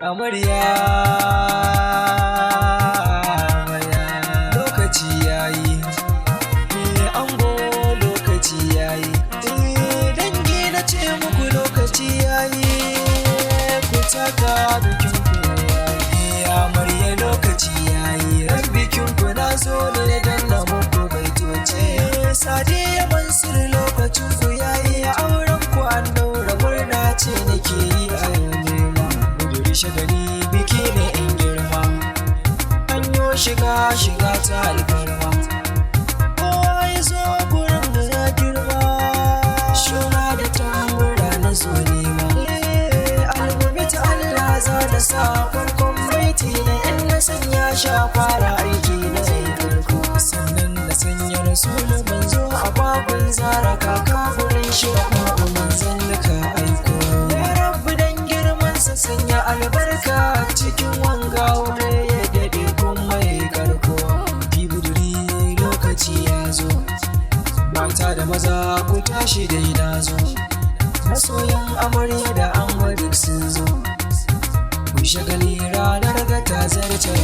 amarya lokaci yayi, ango lokaci yayi, dangi na ce muku lokaci yayi, ku taka bikin ku yayi, amarya lokaci yayi, ran bikin ku na zo ne dan na muku baitoci, Sadiya Mansur lokacin ku yayi, auren ku an daura murna ce nake yi a yau, shagali biki ne in girma, hanyo shiga ta alfarma, kowa ya zo gurin da ya girma, shura da tambura na zo nema, algobe ta Allah za da sa farkon baiti na in na sanya sha fara aiki na zai farko, sannan da sanya rasulun manzo a babun zara kaka gurin shi da manzan da ka aiko, ya rabu dan girmansa sanya albarka cikin wanga wuri ya dade kuma ya karko, bibuduri lokaci ya zo, mata da maza ku tashi dai na zo, masoyan amarya da ango duk sun zo, ku shagali ranar ga ta zarce.